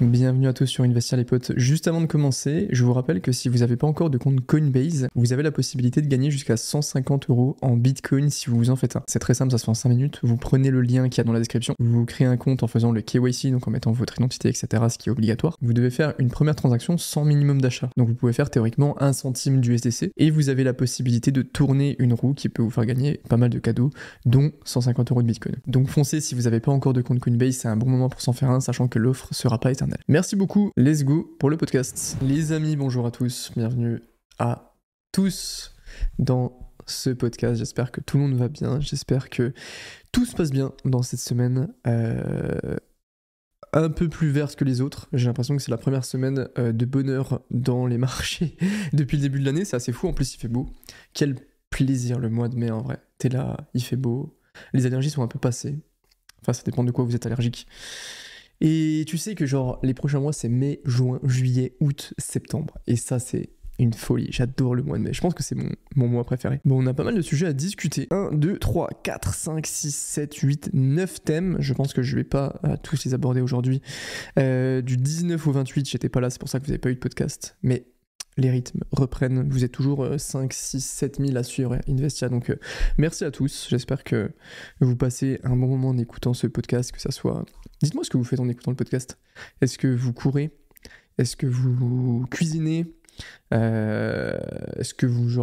Bienvenue à tous sur Investir les potes. Juste avant de commencer, je vous rappelle que si vous n'avez pas encore de compte Coinbase, vous avez la possibilité de gagner jusqu'à 150 € en Bitcoin si vous en faites un. C'est très simple, ça se fait en 5 minutes. Vous prenez le lien qu'il y a dans la description, vous créez un compte en faisant le KYC, donc en mettant votre identité, etc., ce qui est obligatoire. Vous devez faire une première transaction sans minimum d'achat. Donc vous pouvez faire théoriquement 1 centime du SDC et vous avez la possibilité de tourner une roue qui peut vous faire gagner pas mal de cadeaux, dont 150 € de Bitcoin. Donc foncez si vous n'avez pas encore de compte Coinbase, c'est un bon moment pour s'en faire un, sachant que l'offre sera pas éternelle. Merci beaucoup, let's go pour le podcast. Les amis, bonjour à tous, bienvenue à tous dans ce podcast. J'espère que tout le monde va bien, j'espère que tout se passe bien dans cette semaine un peu plus verte que les autres. J'ai l'impression que c'est la première semaine de bonheur dans les marchés depuis le début de l'année, c'est assez fou, en plus il fait beau. Quel plaisir le mois de mai en vrai, t'es là, il fait beau, les allergies sont un peu passées, enfin ça dépend de quoi vous êtes allergique. Et tu sais que genre les prochains mois c'est mai, juin, juillet, août, septembre. Et ça c'est une folie, j'adore le mois de mai, je pense que c'est mon mois préféré. Bon, on a pas mal de sujets à discuter. 1, 2, 3, 4, 5, 6, 7, 8, 9 thèmes. Je pense que je vais pas tous les aborder aujourd'hui. Du 19 au 28, j'étais pas là, c'est pour ça que vous n'avez pas eu de podcast. Mais les rythmes reprennent, vous êtes toujours 5, 6, 7 000 à suivre Investia, donc merci à tous, j'espère que vous passez un bon moment en écoutant ce podcast, que ça soit... Dites-moi ce que vous faites en écoutant le podcast. Est-ce que vous courez? Est-ce que vous cuisinez? Est-ce que vous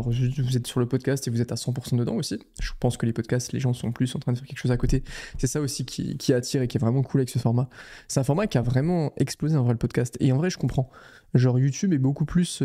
êtes sur le podcast et vous êtes à 100% dedans aussi? Je pense que les podcasts, les gens sont plus en train de faire quelque chose à côté. C'est ça aussi qui attire et qui est vraiment cool avec ce format. C'est un format qui a vraiment explosé en vrai, le podcast. Et en vrai, je comprends. Genre YouTube est beaucoup plus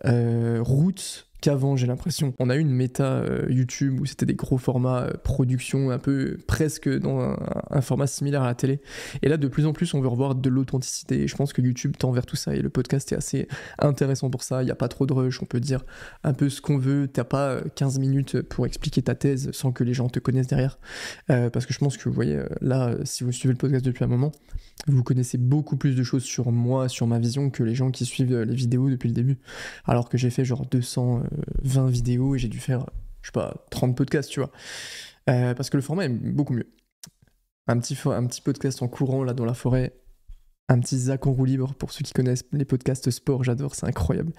roots qu'avant, j'ai l'impression. On a eu une méta YouTube où c'était des gros formats production, un peu presque dans un format similaire à la télé. Et là, de plus en plus, on veut revoir de l'authenticité. Et je pense que YouTube tend vers tout ça. Et le podcast est assez intéressant pour ça. Il n'y a pas trop de rush. On peut dire un peu ce qu'on veut. T'as pas 15 minutes pour expliquer ta thèse sans que les gens te connaissent derrière. Parce que je pense que vous voyez, là, si vous suivez le podcast depuis un moment, vous connaissez beaucoup plus de choses sur moi, sur ma vision, que les gens qui suivent les vidéos depuis le début. Alors que j'ai fait genre 220 vidéos et j'ai dû faire, je sais pas, 30 podcasts, tu vois. Parce que le format est beaucoup mieux. Un petit podcast en courant, là, dans la forêt. Un petit Zach en roue libre, pour ceux qui connaissent les podcasts sport, j'adore, c'est incroyable.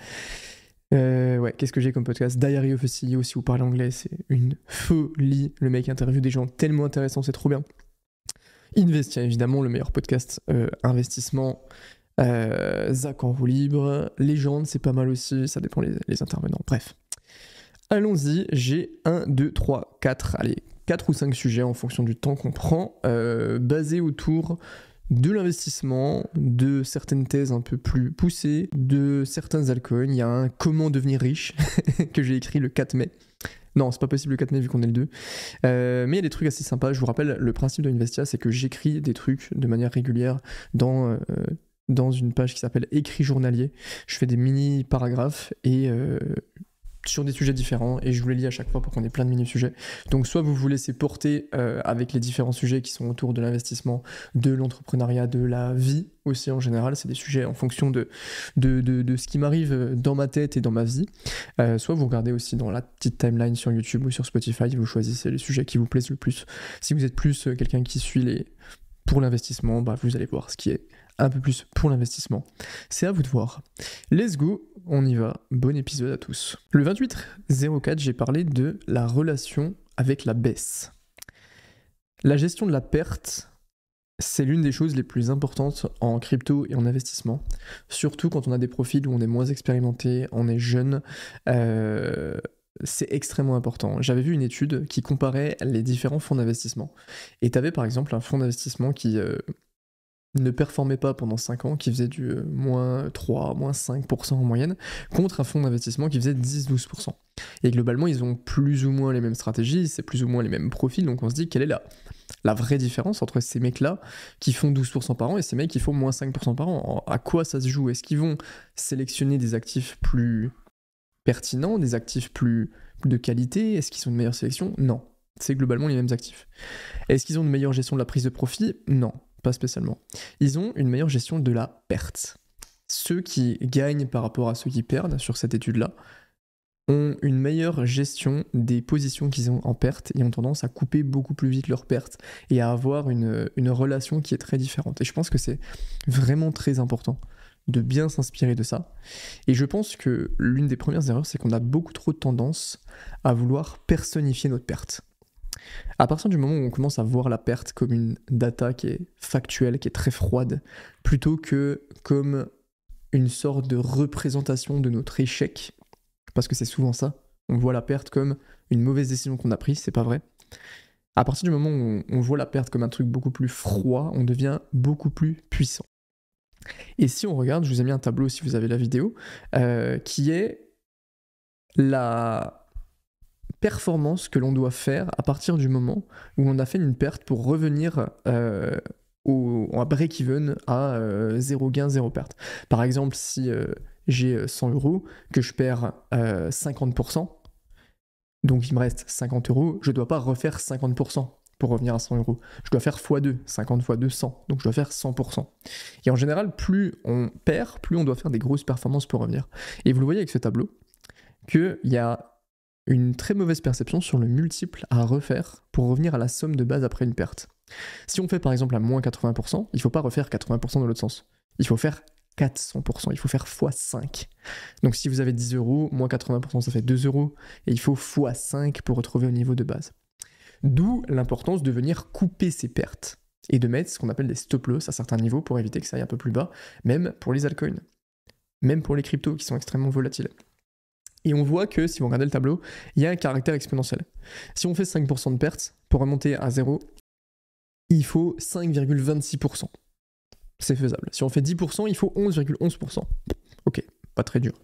Ouais, qu'est-ce que j'ai comme podcast? Diary of a CEO, si vous parlez anglais, c'est une folie. Le mec interviewe des gens tellement intéressants, c'est trop bien. Investia, évidemment, le meilleur podcast investissement. Zach en roue libre. Légende, c'est pas mal aussi, ça dépend les intervenants. Bref. Allons-y, j'ai 1, 2, 3, 4, allez, 4 ou 5 sujets en fonction du temps qu'on prend, basés autour de l'investissement, de certaines thèses un peu plus poussées, de certains altcoins. Il y a un Comment devenir riche que j'ai écrit le 4 mai. Non, c'est pas possible le 4 mai vu qu'on est le 2. Mais il y a des trucs assez sympas. Je vous rappelle, le principe de Investia, c'est que j'écris des trucs de manière régulière dans une page qui s'appelle Écrit journalier. Je fais des mini-paragraphes et sur des sujets différents et je vous les lis à chaque fois pour qu'on ait plein de mini-sujets. Donc soit vous vous laissez porter avec les différents sujets qui sont autour de l'investissement, de l'entrepreneuriat, de la vie aussi en général, c'est des sujets en fonction de ce qui m'arrive dans ma tête et dans ma vie. Soit vous regardez aussi dans la petite timeline sur YouTube ou sur Spotify et vous choisissez les sujets qui vous plaisent le plus. Si vous êtes plus quelqu'un qui suit pour l'investissement, bah vous allez voir ce qui est un peu plus pour l'investissement. C'est à vous de voir. Let's go, on y va. Bon épisode à tous. Le 28/04, j'ai parlé de la relation avec la baisse. La gestion de la perte, c'est l'une des choses les plus importantes en crypto et en investissement. Surtout quand on a des profils où on est moins expérimenté, on est jeune. C'est extrêmement important. J'avais vu une étude qui comparait les différents fonds d'investissement. Et tu avais par exemple un fonds d'investissement qui ne performait pas pendant 5 ans, qui faisait du moins 3, moins 5% en moyenne, contre un fonds d'investissement qui faisait 10-12%. Et globalement, ils ont plus ou moins les mêmes stratégies, c'est plus ou moins les mêmes profils, donc on se dit quelle est la vraie différence entre ces mecs-là qui font 12% par an et ces mecs qui font moins 5% par an. À quoi ça se joue? Est-ce qu'ils vont sélectionner des actifs plus pertinents, des actifs plus de qualité? Est-ce qu'ils ont une meilleure sélection? Non. C'est globalement les mêmes actifs. Est-ce qu'ils ont une meilleure gestion de la prise de profit? Non. Pas spécialement. Ils ont une meilleure gestion de la perte. Ceux qui gagnent par rapport à ceux qui perdent sur cette étude-là, ont une meilleure gestion des positions qu'ils ont en perte et ont tendance à couper beaucoup plus vite leurs pertes et à avoir une relation qui est très différente. Et je pense que c'est vraiment très important de bien s'inspirer de ça. Et je pense que l'une des premières erreurs, c'est qu'on a beaucoup trop de tendance à vouloir personnifier notre perte. À partir du moment où on commence à voir la perte comme une data qui est factuelle, qui est très froide, plutôt que comme une sorte de représentation de notre échec, parce que c'est souvent ça, on voit la perte comme une mauvaise décision qu'on a prise, c'est pas vrai. À partir du moment où on voit la perte comme un truc beaucoup plus froid, on devient beaucoup plus puissant. Et si on regarde, je vous ai mis un tableau si vous avez la vidéo, qui est la performance que l'on doit faire à partir du moment où on a fait une perte pour revenir à break-even à 0 gain, 0 perte. Par exemple, si j'ai 100 euros, que je perds 50%, donc il me reste 50 euros, je ne dois pas refaire 50% pour revenir à 100 euros. Je dois faire x2, 50 x 2, 100, donc je dois faire 100%. Et en général, plus on perd, plus on doit faire des grosses performances pour revenir. Et vous le voyez avec ce tableau, qu'il y a une très mauvaise perception sur le multiple à refaire pour revenir à la somme de base après une perte. Si on fait par exemple à moins 80%, il ne faut pas refaire 80% dans l'autre sens. Il faut faire 400%, il faut faire x5. Donc si vous avez 10 euros, moins 80% ça fait 2 euros, et il faut x5 pour retrouver au niveau de base. D'où l'importance de venir couper ces pertes et de mettre ce qu'on appelle des stop loss à certains niveaux pour éviter que ça aille un peu plus bas, même pour les altcoins, même pour les cryptos qui sont extrêmement volatiles. Et on voit que, si vous regardez le tableau, il y a un caractère exponentiel. Si on fait 5% de pertes, pour remonter à 0, il faut 5,26%. C'est faisable. Si on fait 10%, il faut 11,11%. Ok, pas très dur.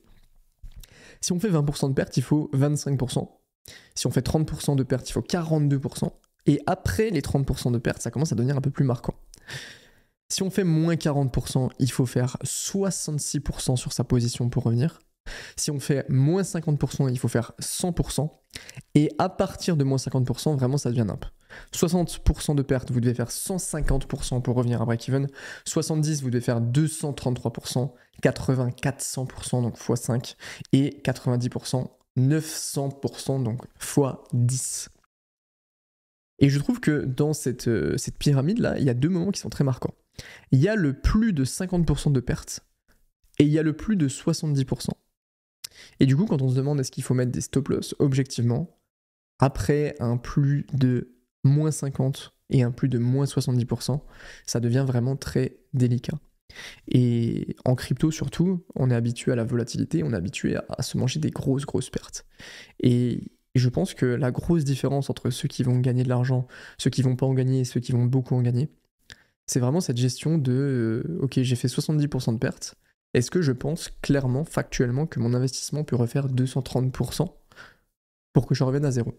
Si on fait 20% de pertes, il faut 25%. Si on fait 30% de pertes, il faut 42%. Et après les 30% de pertes, ça commence à devenir un peu plus marquant. Si on fait moins 40%, il faut faire 66% sur sa position pour revenir. Si on fait moins 50%, il faut faire 100%. Et à partir de moins 50%, vraiment, ça devient nimp. 60% de pertes, vous devez faire 150% pour revenir à break-even. 70%, vous devez faire 233%. 80%, 400%, donc x5. Et 90%, 900%, donc x10. Et je trouve que dans cette pyramide-là, il y a deux moments qui sont très marquants. Il y a le plus de 50% de pertes et il y a le plus de 70%. Et du coup, quand on se demande est-ce qu'il faut mettre des stop-loss, objectivement, après un plus de moins 50 et un plus de moins 70%, ça devient vraiment très délicat. Et en crypto surtout, on est habitué à la volatilité, on est habitué à se manger des grosses ok, et je pense que la grosse différence entre ceux qui vont gagner de l'argent, ceux qui vont pas en gagner et ceux qui vont beaucoup en gagner, c'est vraiment cette gestion de ok, j'ai fait 70% de pertes. Est-ce que je pense clairement, factuellement, que mon investissement peut refaire 230% pour que je revienne à zéro?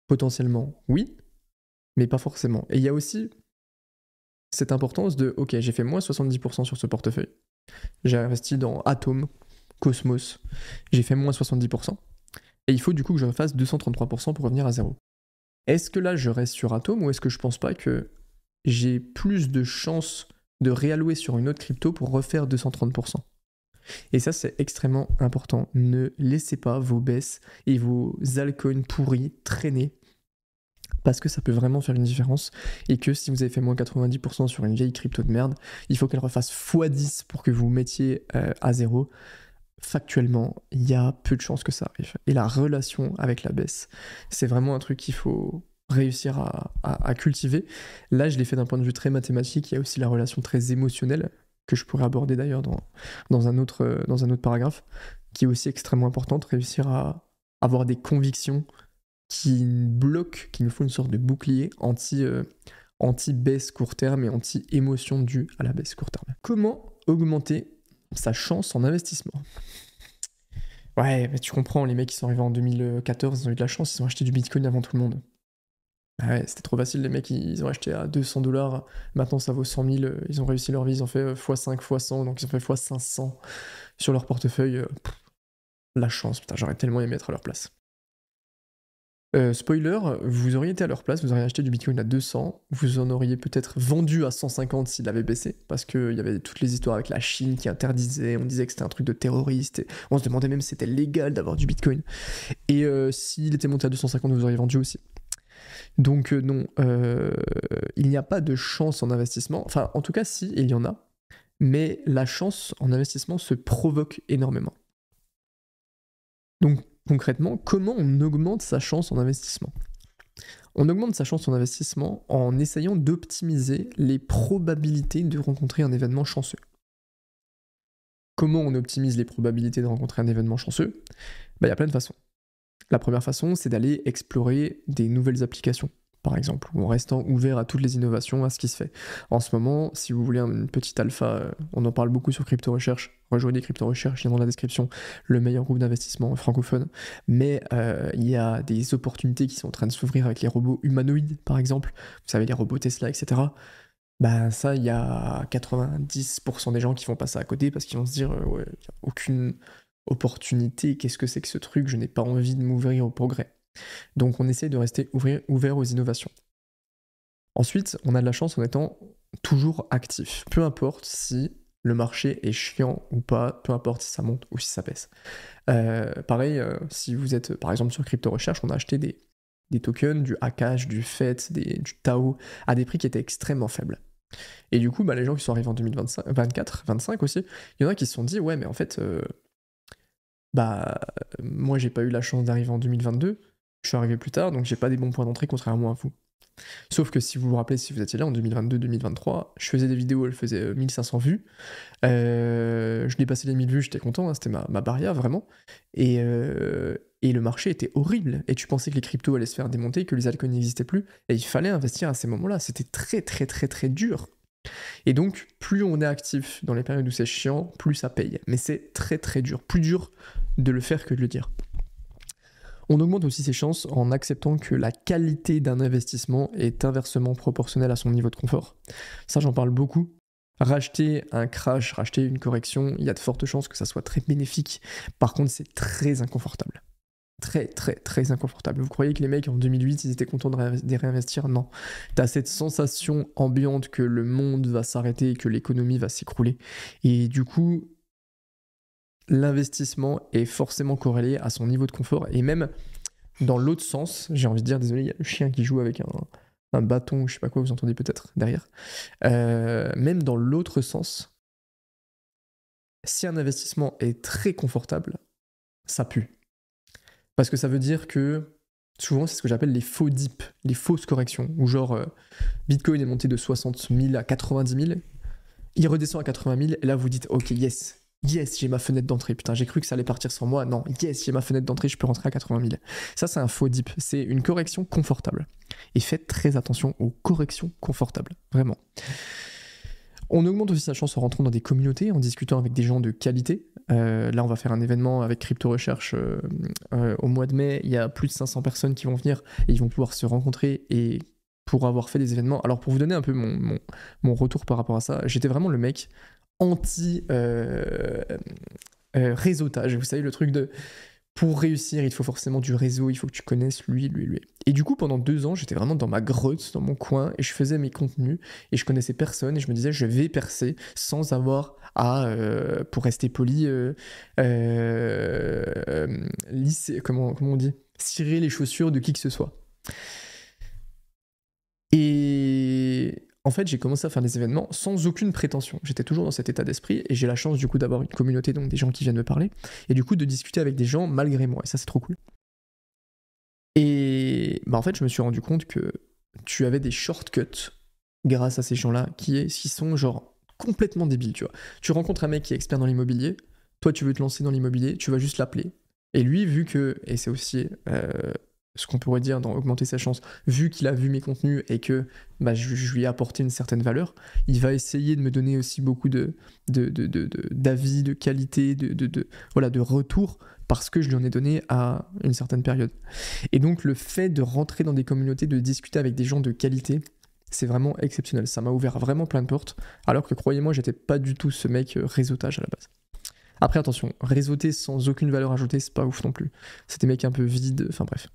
Potentiellement, oui, mais pas forcément. Et il y a aussi cette importance de ok, j'ai fait moins 70% sur ce portefeuille. J'ai investi dans Atom, Cosmos, j'ai fait moins 70%. Et il faut du coup que je refasse 233% pour revenir à zéro. Est-ce que là je reste sur Atom ou est-ce que je pense pas que j'ai plus de chances de réallouer sur une autre crypto pour refaire 230%? Et ça, c'est extrêmement important. Ne laissez pas vos baisses et vos altcoins pourris traîner parce que ça peut vraiment faire une différence et que si vous avez fait moins 90% sur une vieille crypto de merde, il faut qu'elle refasse x10 pour que vous mettiez à zéro. Factuellement, il y a peu de chances que ça arrive. Et la relation avec la baisse, c'est vraiment un truc qu'il faut réussir à cultiver. Là, je l'ai fait d'un point de vue très mathématique. Il y a aussi la relation très émotionnelle que je pourrais aborder d'ailleurs dans un autre paragraphe, qui est aussi extrêmement importante, réussir à avoir des convictions qui bloquent, qui nous font une sorte de bouclier anti-baisse court terme et anti-émotion due à la baisse court terme. Comment augmenter sa chance en investissement? Ouais, mais tu comprends, les mecs qui sont arrivés en 2014, ils ont eu de la chance, ils ont acheté du Bitcoin avant tout le monde. Ah ouais, c'était trop facile, les mecs, ils ont acheté à 200$, maintenant ça vaut 100 000, ils ont réussi leur vie, ils ont fait x5, x100, donc ils ont fait x500 sur leur portefeuille. La chance, putain, j'aurais tellement aimé être à leur place. Spoiler, vous auriez été à leur place, vous auriez acheté du Bitcoin à 200, vous en auriez peut-être vendu à 150 s'il avait baissé, parce qu'il y avait toutes les histoires avec la Chine qui interdisait, on disait que c'était un truc de terroriste, et on se demandait même si c'était légal d'avoir du Bitcoin. Et s'il était monté à 250, vous auriez vendu aussi. Donc non, il n'y a pas de chance en investissement, enfin en tout cas si, il y en a, mais la chance en investissement se provoque énormément. Donc concrètement, comment on augmente sa chance en investissement? On augmente sa chance en investissement en essayant d'optimiser les probabilités de rencontrer un événement chanceux. Comment on optimise les probabilités de rencontrer un événement chanceux? Il y a plein de façons. La première façon, c'est d'aller explorer des nouvelles applications, par exemple, en restant ouvert à toutes les innovations, à ce qui se fait. En ce moment, si vous voulez une petite alpha, on en parle beaucoup sur Crypto Recherche, rejoignez Crypto Recherche, il y a dans la description, le meilleur groupe d'investissement francophone, mais il y a des opportunités qui sont en train de s'ouvrir avec les robots humanoïdes, par exemple, vous savez, les robots Tesla, etc. Bah ça, il y a 90% des gens qui vont passer à côté parce qu'ils vont se dire ouais, y a aucune opportunité, qu'est-ce que c'est que ce truc, je n'ai pas envie de m'ouvrir au progrès. Donc on essaie de rester ouvert aux innovations. Ensuite, on a de la chance en étant toujours actif, peu importe si le marché est chiant ou pas, peu importe si ça monte ou si ça baisse. Pareil, si vous êtes par exemple sur Crypto Recherche, on a acheté des tokens, du Akash, du FET, du Tao, à des prix qui étaient extrêmement faibles. Et du coup, les gens qui sont arrivés en 2025, 24, 25 aussi, il y en a qui se sont dit, ouais, mais en fait, moi j'ai pas eu la chance d'arriver en 2022, je suis arrivé plus tard, donc j'ai pas des bons points d'entrée contrairement à vous. Sauf que si vous vous rappelez, si vous étiez là en 2022-2023, je faisais des vidéos, elles faisaient 1500 vues, je dépassais les 1000 vues, j'étais content, hein, c'était ma barrière vraiment, et le marché était horrible, et tu pensais que les cryptos allaient se faire démonter, que les altcoins n'existaient plus, et il fallait investir à ces moments-là, c'était très très très très dur. Et donc, plus on est actif dans les périodes où c'est chiant, plus ça paye. Mais c'est très très dur, plus dur de le faire que de le dire. On augmente aussi ses chances en acceptant que la qualité d'un investissement est inversement proportionnelle à son niveau de confort. Ça, j'en parle beaucoup. Racheter un crash, racheter une correction, il y a de fortes chances que ça soit très bénéfique. Par contre, c'est très inconfortable. Très très très inconfortable. Vous croyez que les mecs en 2008 ils étaient contents de réinvestir? Non. T'as cette sensation ambiante que le monde va s'arrêter et que l'économie va s'écrouler. Et du coup, l'investissement est forcément corrélé à son niveau de confort. Et même dans l'autre sens, j'ai envie de dire, désolé, il y a le chien qui joue avec un bâton ou je sais pas quoi, vous entendez peut-être derrière. Même dans l'autre sens, si un investissement est très confortable, ça pue. Parce que ça veut dire que, souvent, c'est ce que j'appelle les faux dips, les fausses corrections, où genre, Bitcoin est monté de 60 000 à 90 000, il redescend à 80 000, et là vous dites, ok, yes, j'ai ma fenêtre d'entrée, putain, j'ai cru que ça allait partir sans moi, non, yes, j'ai ma fenêtre d'entrée, je peux rentrer à 80 000. Ça, c'est un faux dip, c'est une correction confortable. Et faites très attention aux corrections confortables, vraiment. On augmente aussi sa chance en rentrant dans des communautés, en discutant avec des gens de qualité. Là, on va faire un événement avec Crypto Recherche au mois de mai. Il y a plus de 500 personnes qui vont venir et ils vont pouvoir se rencontrer et pour avoir fait des événements. Alors, pour vous donner un peu mon retour par rapport à ça, j'étais vraiment le mec anti-réseautage. Vous savez, le truc de... Pour réussir, il faut forcément du réseau, il faut que tu connaisses lui. Et du coup, pendant 2 ans, j'étais vraiment dans ma grotte, dans mon coin, et je faisais mes contenus, et je connaissais personne, et je me disais, je vais percer sans avoir à, pour rester poli, lisser, comment on dit, cirer les chaussures de qui que ce soit. Et en fait, j'ai commencé à faire des événements sans aucune prétention. J'étais toujours dans cet état d'esprit et j'ai la chance du coup d'avoir une communauté, donc des gens qui viennent me parler, et du coup de discuter avec des gens malgré moi. Et ça, c'est trop cool. Et en fait, je me suis rendu compte que tu avais des shortcuts grâce à ces gens-là qui sont genre complètement débiles, tu vois. Tu rencontres un mec qui est expert dans l'immobilier, toi tu veux te lancer dans l'immobilier, tu vas juste l'appeler. Et lui, vu que, et c'est aussi ce qu'on pourrait dire dans augmenter sa chance, vu qu'il a vu mes contenus et que je lui ai apporté une certaine valeur, il va essayer de me donner aussi beaucoup d'avis, de qualité, de retour, parce que je lui en ai donné à une certaine période. Et donc le fait de rentrer dans des communautés, de discuter avec des gens de qualité, c'est vraiment exceptionnel. Ça m'a ouvert vraiment plein de portes, alors que croyez-moi, j'étais pas du tout ce mec réseautage à la base. Après attention, réseauter sans aucune valeur ajoutée, c'est pas ouf non plus. C'est des mecs un peu vides, enfin bref.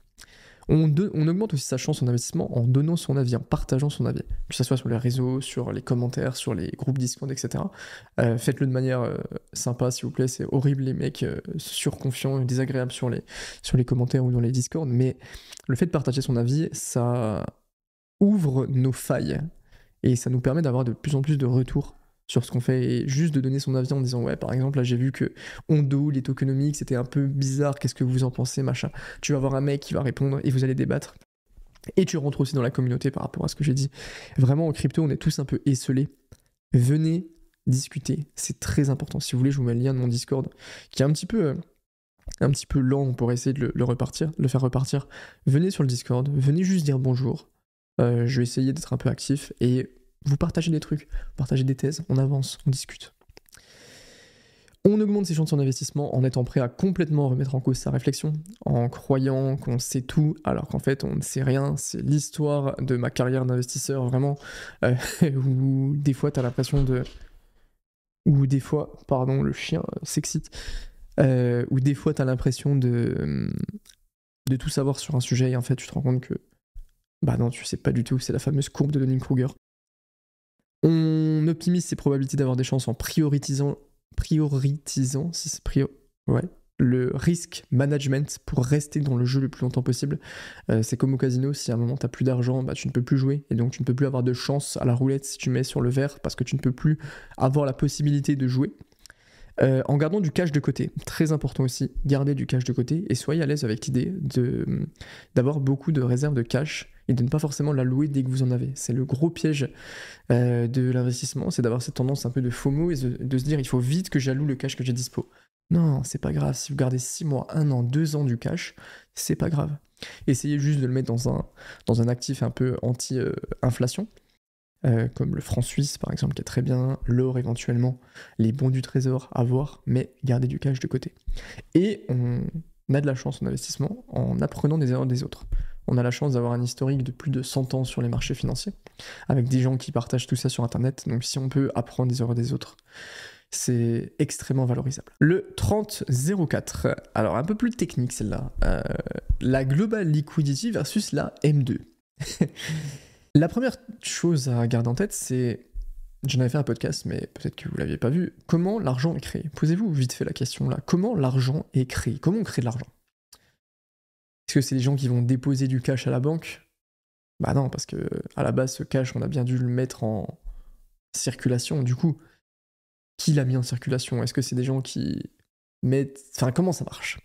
On augmente aussi sa chance en investissement en donnant son avis, en partageant son avis, que ce soit sur les réseaux, sur les commentaires, sur les groupes Discord, etc. Faites-le de manière sympa, s'il vous plaît. C'est horrible les mecs surconfiants et désagréables sur les commentaires ou dans les Discord, mais le fait de partager son avis, ça ouvre nos failles et ça nous permet d'avoir de plus en plus de retours sur ce qu'on fait, et juste de donner son avis en disant ouais, par exemple là j'ai vu que Ondo, les tokenomics c'était un peu bizarre, qu'est-ce que vous en pensez, machin. Tu vas avoir un mec qui va répondre et vous allez débattre, et tu rentres aussi dans la communauté par rapport à ce que j'ai dit. Vraiment en crypto on est tous un peu esselés, venez discuter, c'est très important. Si vous voulez je vous mets le lien de mon Discord qui est un petit peu lent pour essayer de le faire repartir. Venez sur le Discord, venez juste dire bonjour, je vais essayer d'être un peu actif et vous partagez des trucs, partagez des thèses, on avance, on discute. On augmente ses chances en investissement en étant prêt à complètement remettre en cause sa réflexion, en croyant qu'on sait tout, alors qu'en fait on ne sait rien. C'est l'histoire de ma carrière d'investisseur, vraiment, où des fois t'as l'impression de... Ou des fois, pardon, le chien s'excite, où des fois t'as l'impression de tout savoir sur un sujet, et en fait tu te rends compte que bah non, tu sais pas du tout, c'est la fameuse courbe de Dunning-Kruger. On optimise ses probabilités d'avoir des chances en prioritisant si c'est le risk management pour rester dans le jeu le plus longtemps possible. C'est comme au casino, si à un moment t'as plus d'argent, bah tu ne peux plus jouer, et donc tu ne peux plus avoir de chance à la roulette si tu mets sur le vert, parce que tu ne peux plus avoir la possibilité de jouer. En gardant du cash de côté, très important aussi, gardez du cash de côté et soyez à l'aise avec l'idée d'avoir beaucoup de réserves de cash et de ne pas forcément l'allouer dès que vous en avez. C'est le gros piège de l'investissement, c'est d'avoir cette tendance un peu de FOMO et de se dire il faut vite que j'alloue le cash que j'ai dispo. Non, c'est pas grave, si vous gardez 6 mois, 1 an, 2 ans du cash, c'est pas grave. Essayez juste de le mettre dans un actif un peu anti-inflation. Comme le franc suisse par exemple qui est très bien, l'or éventuellement, les bons du trésor à voir, mais gardez du cash de côté. Et on a de la chance en investissement en apprenant des erreurs des autres. On a la chance d'avoir un historique de plus de 100 ans sur les marchés financiers, avec des gens qui partagent tout ça sur internet, donc si on peut apprendre des erreurs des autres, c'est extrêmement valorisable. Le 3004, alors un peu plus technique celle-là, la Global Liquidity versus la M2. La première chose à garder en tête, c'est, j'en avais fait un podcast, mais peut-être que vous ne l'aviez pas vu, comment l'argent est créé. Posez-vous vite fait la question là, comment l'argent est créé? Comment on crée de l'argent? Est-ce que c'est les gens qui vont déposer du cash à la banque? Bah non, parce que à la base, ce cash, on a bien dû le mettre en circulation. Du coup, qui l'a mis en circulation? Est-ce que c'est des gens qui mettent... Enfin, comment ça marche?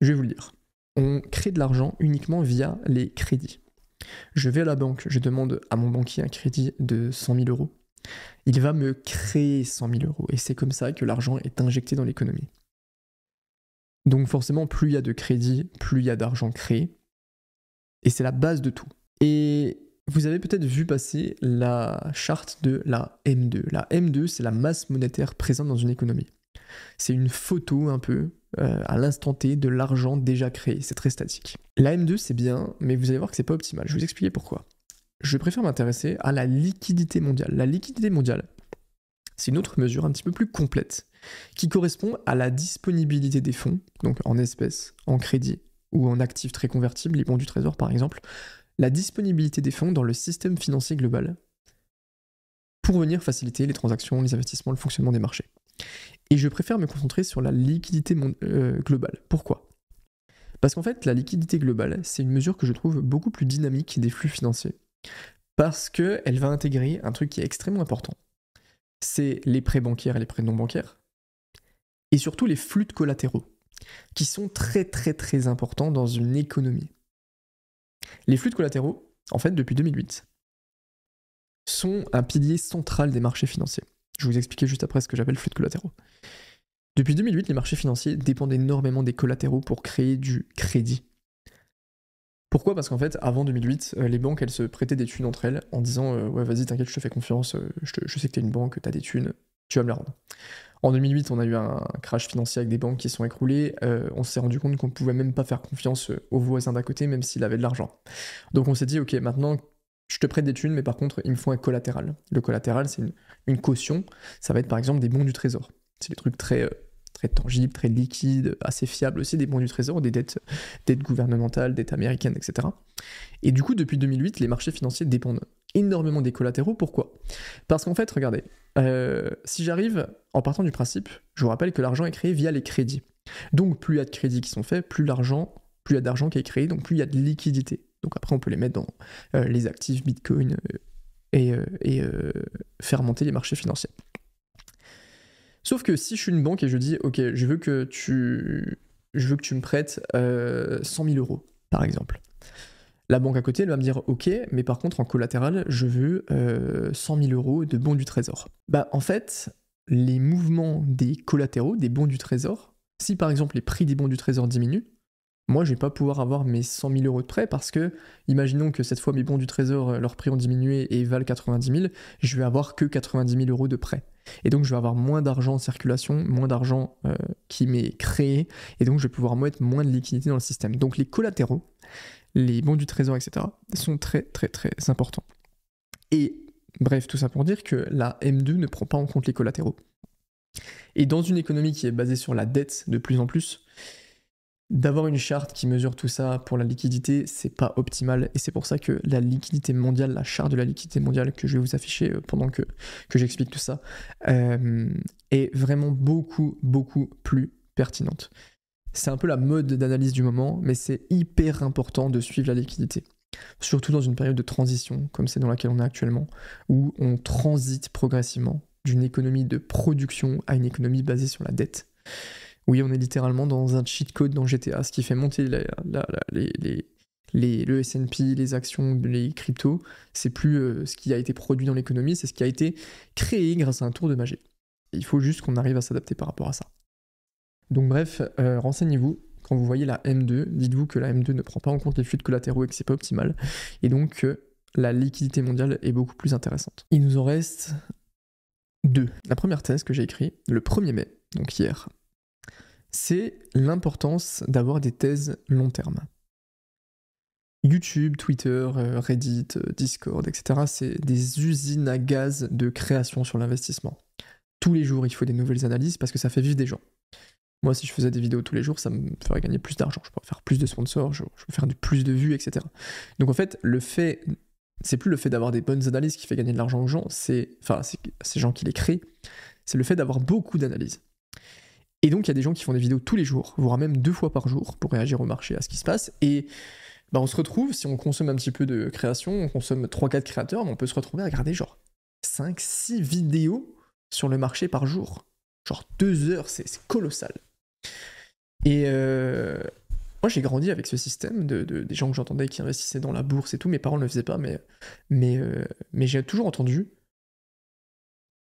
Je vais vous le dire. On crée de l'argent uniquement via les crédits. Je vais à la banque, je demande à mon banquier un crédit de 100 000 euros. Il va me créer 100 000 euros. Et c'est comme ça que l'argent est injecté dans l'économie. Donc forcément, plus il y a de crédit, plus il y a d'argent créé. Et c'est la base de tout. Et vous avez peut-être vu passer la charte de la M2. La M2, c'est la masse monétaire présente dans une économie. C'est une photo un peu à l'instant T de l'argent déjà créé, c'est très statique. La M2 c'est bien, mais vous allez voir que c'est pas optimal. Je vais vous expliquer pourquoi. Je préfère m'intéresser à la liquidité mondiale. La liquidité mondiale, c'est une autre mesure un petit peu plus complète qui correspond à la disponibilité des fonds, donc en espèces, en crédit ou en actifs très convertibles, les bons du trésor par exemple, la disponibilité des fonds dans le système financier global pour venir faciliter les transactions, les investissements, le fonctionnement des marchés. Et je préfère me concentrer sur la liquidité globale. Pourquoi? Parce qu'en fait, la liquidité globale, c'est une mesure que je trouve beaucoup plus dynamique des flux financiers. Parce qu'elle va intégrer un truc qui est extrêmement important. C'est les prêts bancaires et les prêts non bancaires. Et surtout les flux de collatéraux, qui sont très très très importants dans une économie. Les flux de collatéraux, en fait, depuis 2008, sont un pilier central des marchés financiers. Je vais vous expliquer juste après ce que j'appelle flux de collatéraux. Depuis 2008, les marchés financiers dépendent énormément des collatéraux pour créer du crédit. Pourquoi? Parce qu'en fait, avant 2008, les banques, elles se prêtaient des thunes entre elles en disant ouais, vas-y, t'inquiète, je te fais confiance, je sais que t'es une banque, t'as des thunes, tu vas me les rendre. En 2008, on a eu un crash financier avec des banques qui sont écroulées. On s'est rendu compte qu'on ne pouvait même pas faire confiance aux voisins d'à côté, même s'il avait de l'argent. Donc on s'est dit, ok, maintenant, je te prête des thunes, mais par contre, il me faut un collatéral. Le collatéral, c'est une caution. Ça va être par exemple des bons du trésor. C'est des trucs très très tangibles, très liquides, assez fiables aussi, des bons du trésor, des dettes gouvernementales, dettes américaines, etc. Et du coup, depuis 2008, les marchés financiers dépendent énormément des collatéraux. Pourquoi ? Parce qu'en fait, regardez, si j'arrive en partant du principe, je vous rappelle que l'argent est créé via les crédits. Donc plus il y a de crédits qui sont faits, plus il y a d'argent qui est créé, donc plus il y a de liquidité. Donc après, on peut les mettre dans les actifs Bitcoin et faire monter les marchés financiers. Sauf que si je suis une banque et je dis, ok, je veux que tu me prêtes 100 000 euros, par exemple. La banque à côté, elle va me dire, ok, mais par contre, en collatéral, je veux 100 000 euros de bons du trésor. Bah, en fait, les mouvements des collatéraux, des bons du trésor, si par exemple les prix des bons du trésor diminuent, moi, je vais pas pouvoir avoir mes 100 000 euros de prêt parce que, imaginons que cette fois mes bons du trésor, leurs prix ont diminué et valent 90 000, je vais avoir que 90 000 euros de prêt. Et donc, je vais avoir moins d'argent en circulation, moins d'argent qui m'est créé, et donc je vais pouvoir mettre moins de liquidité dans le système. Donc, les collatéraux, les bons du trésor, etc., sont très, très, très importants. Et bref, tout ça pour dire que la M2 ne prend pas en compte les collatéraux. Et dans une économie qui est basée sur la dette de plus en plus, d'avoir une charte qui mesure tout ça pour la liquidité, c'est pas optimal, et c'est pour ça que la liquidité mondiale, la charte de la liquidité mondiale que je vais vous afficher pendant que j'explique tout ça, est vraiment beaucoup, beaucoup plus pertinente. C'est un peu la mode d'analyse du moment, mais c'est hyper important de suivre la liquidité. Surtout dans une période de transition, comme c'est dans laquelle on est actuellement, où on transite progressivement d'une économie de production à une économie basée sur la dette. Oui, on est littéralement dans un cheat code dans GTA, ce qui fait monter le S&P, les actions, les cryptos. C'est plus ce qui a été produit dans l'économie, c'est ce qui a été créé grâce à un tour de magie. Il faut juste qu'on arrive à s'adapter par rapport à ça. Donc bref, renseignez-vous. Quand vous voyez la M2, dites-vous que la M2 ne prend pas en compte les flux de collatéraux et que c'est pas optimal. Et donc la liquidité mondiale est beaucoup plus intéressante. Il nous en reste 2. La première thèse que j'ai écrite le 1er mai, donc hier, c'est l'importance d'avoir des thèses long terme. YouTube, Twitter, Reddit, Discord, etc., c'est des usines à gaz de création sur l'investissement. Tous les jours, il faut des nouvelles analyses parce que ça fait vivre des gens. Moi, si je faisais des vidéos tous les jours, ça me ferait gagner plus d'argent. Je pourrais faire plus de sponsors, je peux faire plus de vues, etc. Donc en fait, c'est plus le fait d'avoir des bonnes analyses qui fait gagner de l'argent aux gens, c'est ces gens qui les créent, c'est le fait d'avoir beaucoup d'analyses. Et donc, il y a des gens qui font des vidéos tous les jours, voire même 2 fois par jour, pour réagir au marché, à ce qui se passe. Et on se retrouve, si on consomme un petit peu de création, on consomme 3-4 créateurs, on peut se retrouver à regarder genre 5-6 vidéos sur le marché par jour. Genre 2 heures, c'est colossal. Et moi, j'ai grandi avec ce système des gens que j'entendais qui investissaient dans la bourse et tout. Mes parents ne le faisaient pas, mais j'ai toujours entendu,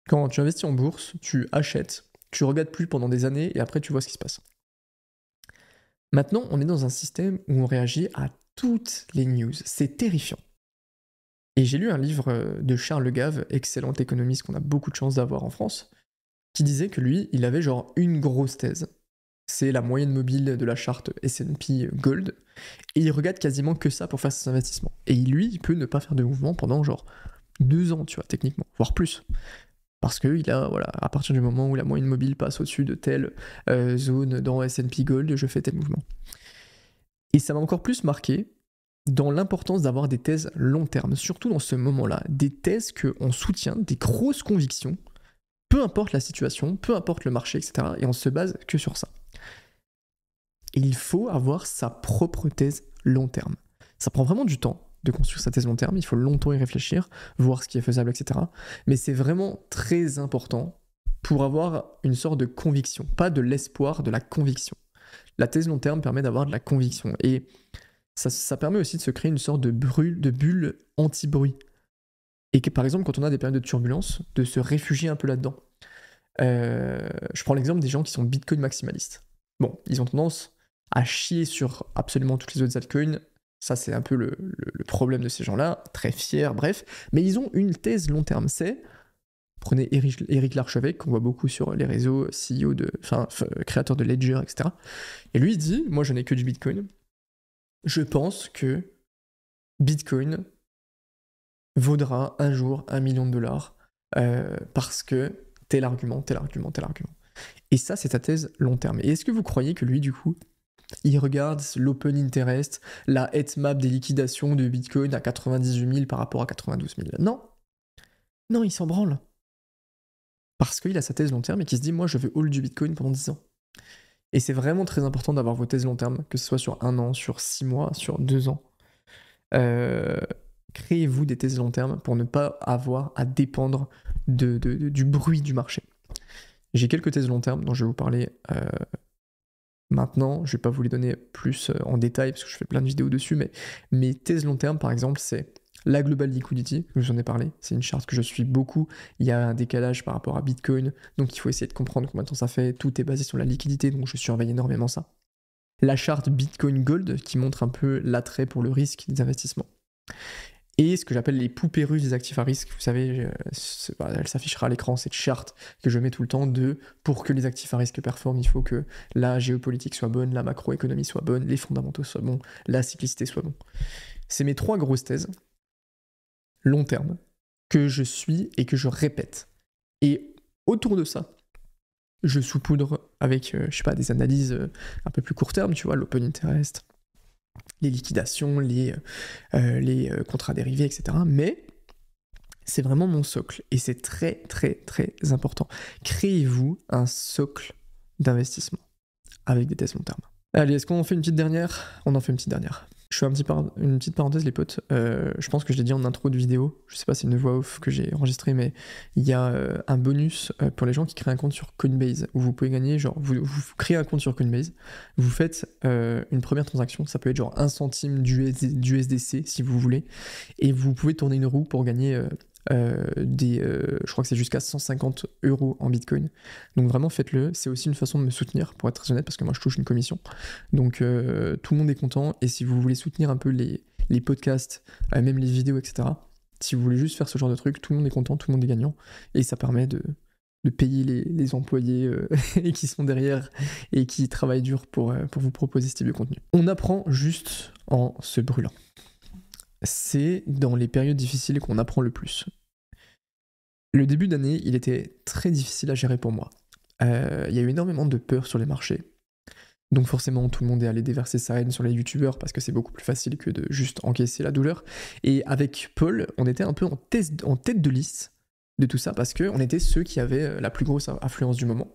quand tu investis en bourse, tu achètes, tu regardes plus pendant des années et après tu vois ce qui se passe. Maintenant, on est dans un système où on réagit à toutes les news. C'est terrifiant. Et j'ai lu un livre de Charles Gave, excellent économiste qu'on a beaucoup de chance d'avoir en France, qui disait que lui, il avait genre une grosse thèse. C'est la moyenne mobile de la charte S&P Gold. Et il regarde quasiment que ça pour faire ses investissements. Et lui, il peut ne pas faire de mouvement pendant genre 2 ans, tu vois, techniquement, voire plus. Parce qu'il a, voilà, à partir du moment où la moyenne mobile passe au-dessus de telle zone dans S&P Gold, je fais tel mouvement. Et ça m'a encore plus marqué dans l'importance d'avoir des thèses long terme, surtout dans ce moment-là, des thèses qu'on soutient, des grosses convictions, peu importe la situation, peu importe le marché, etc. Et on se base que sur ça. Et il faut avoir sa propre thèse long terme. Ça prend vraiment du temps de construire sa thèse long terme, il faut longtemps y réfléchir, voir ce qui est faisable, etc. Mais c'est vraiment très important pour avoir une sorte de conviction, pas de l'espoir, de la conviction. La thèse long terme permet d'avoir de la conviction, et ça permet aussi de se créer une sorte de bulle anti-bruit. Et que par exemple, quand on a des périodes de turbulence, de se réfugier un peu là-dedans. Je prends l'exemple des gens qui sont Bitcoin maximalistes. Bon, ils ont tendance à chier sur absolument toutes les autres altcoins. Ça, c'est un peu le problème de ces gens-là, très fiers, bref. Mais ils ont une thèse long terme, prenez Éric Larchevêque, qu'on voit beaucoup sur les réseaux, CEO créateur de Ledger, etc. Et lui, il dit, moi, je n'ai que du Bitcoin. Je pense que Bitcoin vaudra un jour $1 million parce que tel argument. Et ça, c'est ta thèse long terme. Et est-ce que vous croyez que lui, du coup, il regarde l'open interest, la heatmap des liquidations de Bitcoin à 98 000 par rapport à 92 000? Non. Non, il s'en branle. Parce qu'il a sa thèse long terme et qu'il se dit, moi, je veux hold du Bitcoin pendant 10 ans. Et c'est vraiment très important d'avoir vos thèses long terme, que ce soit sur 1 an, sur 6 mois, sur 2 ans. Créez-vous des thèses long terme pour ne pas avoir à dépendre du bruit du marché. J'ai quelques thèses long terme dont je vais vous parler maintenant. Je ne vais pas vous les donner plus en détail parce que je fais plein de vidéos dessus, mais mes thèses long terme, par exemple, c'est la Global Liquidity, je vous en ai parlé, c'est une charte que je suis beaucoup. Il y a un décalage par rapport à Bitcoin, donc il faut essayer de comprendre combien de temps ça fait. Tout est basé sur la liquidité, donc je surveille énormément ça. La charte Bitcoin Gold qui montre un peu l'attrait pour le risque des investissements. Et ce que j'appelle les poupées russes des actifs à risque, vous savez, elle s'affichera à l'écran, cette charte que je mets tout le temps de pour que les actifs à risque performent, il faut que la géopolitique soit bonne, la macroéconomie soit bonne, les fondamentaux soient bons, la cyclicité soit bon. C'est mes 3 grosses thèses, long terme, que je suis et que je répète. Et autour de ça, je saupoudre avec, je sais pas, des analyses un peu plus court terme, tu vois, l'open interest, les liquidations, les contrats dérivés, etc. Mais c'est vraiment mon socle et c'est très très très important. Créez-vous un socle d'investissement avec des thèses long terme. Allez, est-ce qu'on en fait une petite dernière? On en fait une petite dernière. Je fais une petite parenthèse, les potes. Je pense que je l'ai dit en intro de vidéo. Je sais pas si c'est une voix off que j'ai enregistrée, mais il y a un bonus pour les gens qui créent un compte sur Coinbase où vous pouvez gagner, genre, vous créez un compte sur Coinbase, vous faites une première transaction, ça peut être genre 1 centime d'USDC si vous voulez, et vous pouvez tourner une roue pour gagner je crois que c'est jusqu'à 150 € en Bitcoin. Donc vraiment faites-le, c'est aussi une façon de me soutenir pour être très honnête parce que moi je touche une commission. Donc tout le monde est content et si vous voulez soutenir un peu les podcasts, même les vidéos, etc. Si vous voulez juste faire ce genre de truc, tout le monde est content, tout le monde est gagnant et ça permet de payer les employés et qui sont derrière et qui travaillent dur pour vous proposer ce type de contenu. On apprend juste en se brûlant. C'est dans les périodes difficiles qu'on apprend le plus. Le début d'année, il était très difficile à gérer pour moi. Il y a eu énormément de peur sur les marchés. Donc forcément, tout le monde est allé déverser sa haine sur les youtubeurs parce que c'est beaucoup plus facile que de juste encaisser la douleur. Et avec Paul, on était un peu en tête de liste de tout ça parce qu'on était ceux qui avaient la plus grosse influence du moment.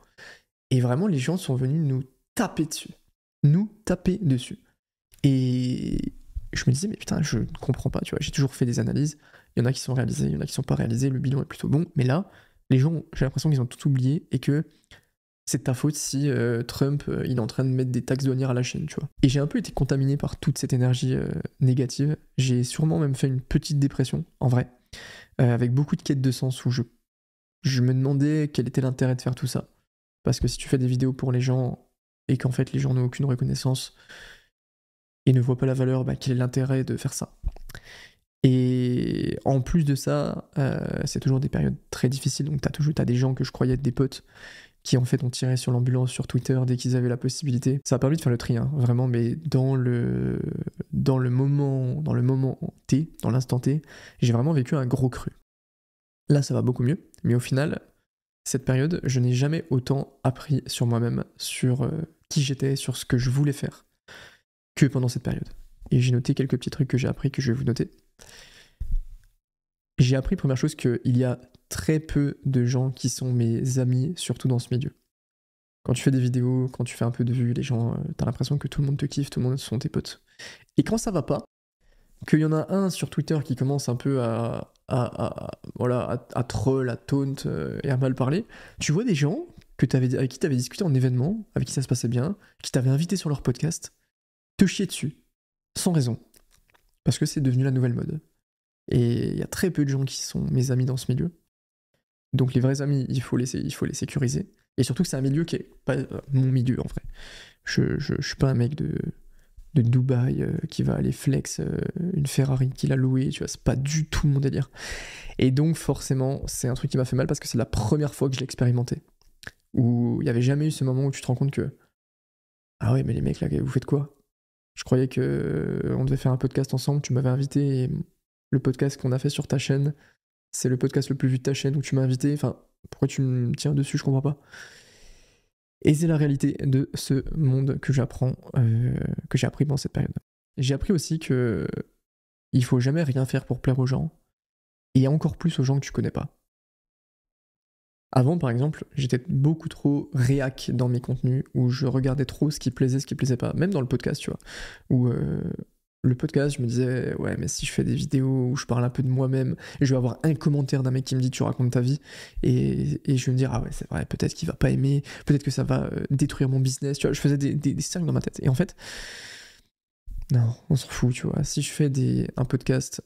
Et vraiment, les gens sont venus nous taper dessus. Nous taper dessus. Et je me disais, mais putain, je ne comprends pas, tu vois, j'ai toujours fait des analyses, il y en a qui sont réalisées, il y en a qui sont pas réalisées, le bilan est plutôt bon, mais là, les gens, j'ai l'impression qu'ils ont tout oublié et que c'est de ta faute si Trump, il est en train de mettre des taxes douanières à la Chine, tu vois. Et j'ai un peu été contaminé par toute cette énergie négative, j'ai sûrement même fait une petite dépression, en vrai, avec beaucoup de quêtes de sens où je me demandais quel était l'intérêt de faire tout ça. Parce que si tu fais des vidéos pour les gens et qu'en fait les gens n'ont aucune reconnaissance, et ne voient pas la valeur, quel est l'intérêt de faire ça? Et en plus de ça, c'est toujours des périodes très difficiles, donc t'as des gens que je croyais être des potes qui en fait ont tiré sur l'ambulance sur Twitter dès qu'ils avaient la possibilité. Ça a permis de faire le tri, hein, vraiment, mais dans le moment T, dans l'instant T, j'ai vraiment vécu un gros cru. Là, ça va beaucoup mieux, mais au final, cette période, je n'ai jamais autant appris sur moi-même, sur qui j'étais, sur ce que je voulais faire, que pendant cette période. Et j'ai noté quelques petits trucs que j'ai appris que je vais vous noter. J'ai appris, première chose, qu'il y a très peu de gens qui sont mes amis, surtout dans ce milieu. Quand tu fais des vidéos, quand tu fais un peu de vues, les gens, t'as l'impression que tout le monde te kiffe, tout le monde sont tes potes. Et quand ça va pas, qu'il y en a un sur Twitter qui commence un peu à troll, à taunt et à mal parler, tu vois des gens avec qui t'avais discuté en événement, avec qui ça se passait bien, qui t'avaient invité sur leur podcast, te chier dessus, sans raison. Parce que c'est devenu la nouvelle mode. Et il y a très peu de gens qui sont mes amis dans ce milieu. Donc les vrais amis, il faut les sécuriser. Et surtout que c'est un milieu qui est pas mon milieu en vrai. Je suis pas un mec de Dubaï qui va aller flex une Ferrari qu'il a louée, tu vois, c'est pas du tout mon délire. Et donc forcément, c'est un truc qui m'a fait mal parce que c'est la première fois que je l'ai expérimenté. Où il n'y avait jamais eu ce moment où tu te rends compte que ah ouais, mais les mecs là, vous faites quoi? Je croyais que on devait faire un podcast ensemble, tu m'avais invité et le podcast qu'on a fait sur ta chaîne, c'est le podcast le plus vu de ta chaîne où tu m'as invité, enfin, pourquoi tu me tiens dessus, je comprends pas. Et c'est la réalité de ce monde que j'apprends, que j'ai appris pendant cette période. J'ai appris aussi que il faut jamais rien faire pour plaire aux gens, et encore plus aux gens que tu connais pas. Avant, par exemple, j'étais beaucoup trop réac dans mes contenus, où je regardais trop ce qui plaisait pas. Même dans le podcast, tu vois. Où le podcast, je me disais, ouais, mais si je fais des vidéos où je parle un peu de moi-même, et je vais avoir un commentaire d'un mec qui me dit, tu racontes ta vie, et je vais me dire, ah ouais, c'est vrai, peut-être qu'il va pas aimer, peut-être que ça va détruire mon business, tu vois. Je faisais des cercles dans ma tête. Et en fait, non, on s'en fout, tu vois. Si je fais un podcast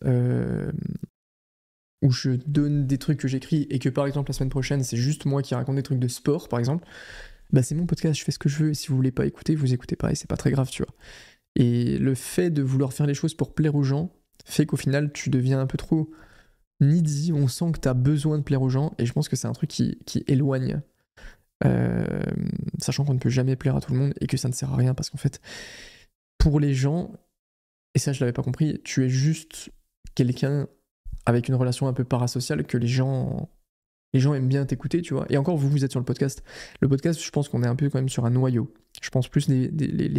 où je donne des trucs que j'écris et que par exemple la semaine prochaine c'est juste moi qui raconte des trucs de sport par exemple, bah c'est mon podcast, je fais ce que je veux et si vous voulez pas écouter, vous écoutez pas et c'est pas très grave, tu vois. Et le fait de vouloir faire les choses pour plaire aux gens fait qu'au final tu deviens un peu trop needy, on sent que t'as besoin de plaire aux gens et je pense que c'est un truc qui éloigne, sachant qu'on ne peut jamais plaire à tout le monde et que ça ne sert à rien parce qu'en fait pour les gens, et ça je l'avais pas compris, tu es juste quelqu'un avec une relation un peu parasociale que les gens aiment bien t'écouter, tu vois. Et encore, vous êtes sur le podcast. Le podcast, je pense qu'on est un peu quand même sur un noyau. Je pense plus les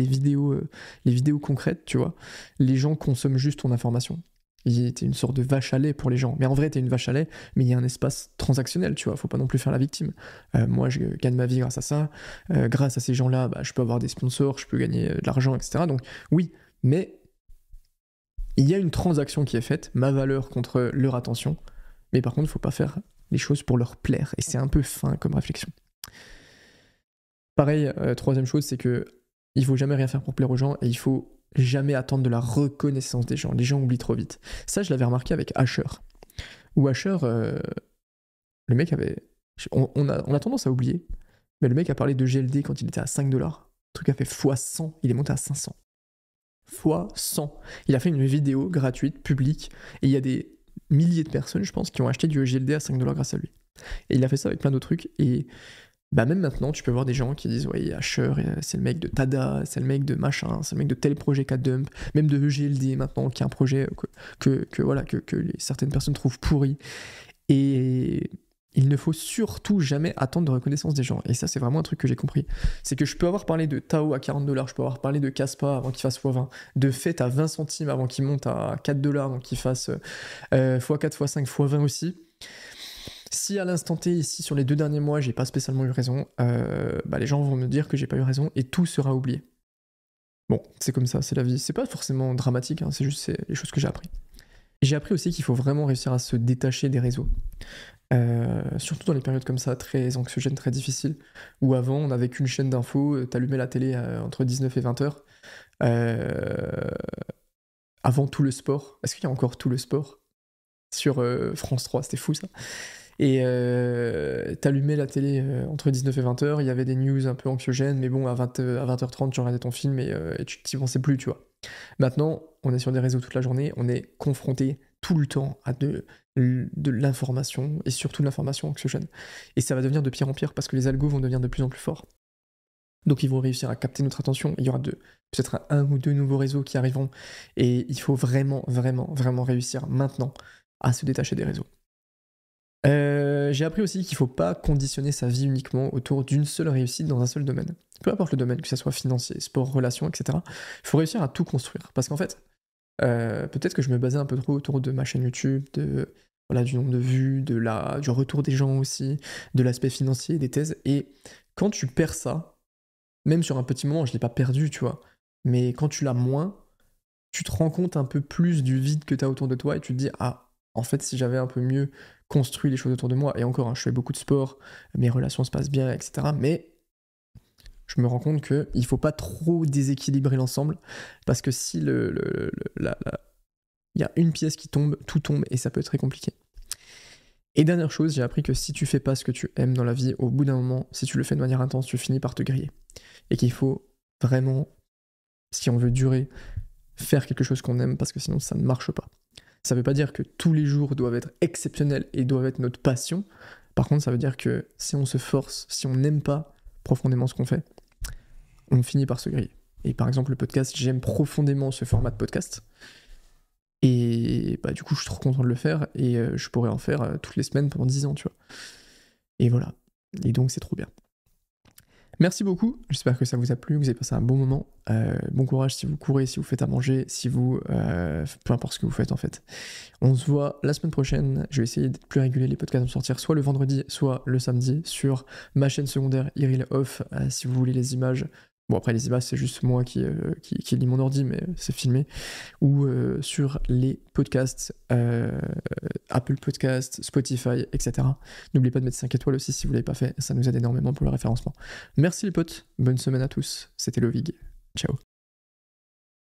vidéos concrètes, tu vois. Les gens consomment juste ton information. T'es une sorte de vache à lait pour les gens. Mais en vrai, t'es une vache à lait, mais il y a un espace transactionnel, tu vois. Faut pas non plus faire la victime. Moi, je gagne ma vie grâce à ça. Grâce à ces gens-là, bah, je peux avoir des sponsors, je peux gagner de l'argent, etc. Donc, oui, mais il y a une transaction qui est faite, ma valeur contre leur attention, mais par contre, il ne faut pas faire les choses pour leur plaire, et c'est un peu fin comme réflexion. Pareil, troisième chose, c'est que il faut jamais rien faire pour plaire aux gens, et il faut jamais attendre de la reconnaissance des gens. Les gens oublient trop vite. Ça, je l'avais remarqué avec Asher. Où Asher, le mec avait... On a tendance à oublier, mais le mec a parlé de GLD quand il était à 5$. Le truc a fait x100, il est monté à 500. Fois 100. Il a fait une vidéo gratuite, publique, et il y a des milliers de personnes, je pense, qui ont acheté du EGLD à 5$ grâce à lui. Et il a fait ça avec plein d'autres trucs, et bah même maintenant, tu peux voir des gens qui disent, ouais, Asher, c'est le mec de Tada, c'est le mec de machin, c'est le mec de tel projet qu'a Dump, même de EGLD maintenant, qui est un projet que certaines personnes trouvent pourri. Et il ne faut surtout jamais attendre de reconnaissance des gens. Et ça, c'est vraiment un truc que j'ai compris. C'est que je peux avoir parlé de Tao à 40$, je peux avoir parlé de Caspa avant qu'il fasse x20, de Fête à 20 centimes avant qu'il monte à 4$, avant qu'il fasse x4, x5, x20 aussi. Si à l'instant T, ici, sur les 2 derniers mois, j'ai pas spécialement eu raison, bah les gens vont me dire que j'ai pas eu raison et tout sera oublié. Bon, c'est comme ça, c'est la vie. C'est pas forcément dramatique, hein, c'est juste les choses que j'ai appris. J'ai appris aussi qu'il faut vraiment réussir à se détacher des réseaux. Surtout dans les périodes comme ça, très anxiogènes, très difficiles, où avant on n'avait qu'une chaîne d'infos, t'allumais la télé entre 19 et 20h. Avant tout le sport, est-ce qu'il y a encore tout le sport sur France 3, c'était fou ça. Et t'allumais la télé entre 19 et 20h, il y avait des news un peu anxiogènes, mais bon, à 20h30, tu regardais ton film et tu t'y pensais plus, tu vois. Maintenant, on est sur des réseaux toute la journée, on est confronté tout le temps à de l'information, et surtout de l'information anxiogène. Et ça va devenir de pire en pire, parce que les algos vont devenir de plus en plus forts. Donc ils vont réussir à capter notre attention, il y aura peut-être un ou deux nouveaux réseaux qui arriveront, et il faut vraiment, vraiment, vraiment réussir maintenant à se détacher des réseaux. J'ai appris aussi qu'il ne faut pas conditionner sa vie uniquement autour d'une seule réussite dans un seul domaine. Peu importe le domaine, que ce soit financier, sport, relations, etc. Il faut réussir à tout construire. Parce qu'en fait, peut-être que je me basais un peu trop autour de ma chaîne YouTube, du nombre de vues, du retour des gens aussi, de l'aspect financier, des thèses. Et quand tu perds ça, même sur un petit moment, je ne l'ai pas perdu, tu vois, mais quand tu l'as moins, tu te rends compte un peu plus du vide que tu as autour de toi et tu te dis, ah, en fait, si j'avais un peu mieux construit les choses autour de moi, et encore, hein, je fais beaucoup de sport, mes relations se passent bien, etc. Mais je me rends compte qu'il ne faut pas trop déséquilibrer l'ensemble, parce que si il y a une pièce qui tombe, tout tombe, et ça peut être très compliqué. Et dernière chose, j'ai appris que si tu fais pas ce que tu aimes dans la vie, au bout d'un moment, si tu le fais de manière intense, tu finis par te griller. Et qu'il faut vraiment, si on veut durer, faire quelque chose qu'on aime, parce que sinon ça ne marche pas. Ça veut pas dire que tous les jours doivent être exceptionnels et doivent être notre passion. Par contre, ça veut dire que si on se force, si on n'aime pas profondément ce qu'on fait, on finit par se griller. Et par exemple, le podcast, j'aime profondément ce format de podcast. Et bah, du coup, je suis trop content de le faire. Et je pourrais en faire toutes les semaines pendant 10 ans, tu vois. Et voilà. Et donc, c'est trop bien. Merci beaucoup, j'espère que ça vous a plu, que vous avez passé un bon moment. Bon courage si vous courez, si vous faites à manger, si vous... peu importe ce que vous faites en fait. On se voit la semaine prochaine, je vais essayer d'être plus régulier, les podcasts vont sortir soit le vendredi, soit le samedi, sur ma chaîne secondaire Iril Off, si vous voulez les images. Bon après les images c'est juste moi qui lis mon ordi, mais c'est filmé. Ou sur les podcasts, Apple Podcasts, Spotify, etc. N'oubliez pas de mettre 5 étoiles aussi si vous ne l'avez pas fait, ça nous aide énormément pour le référencement. Merci les potes, bonne semaine à tous, c'était Lovig, ciao.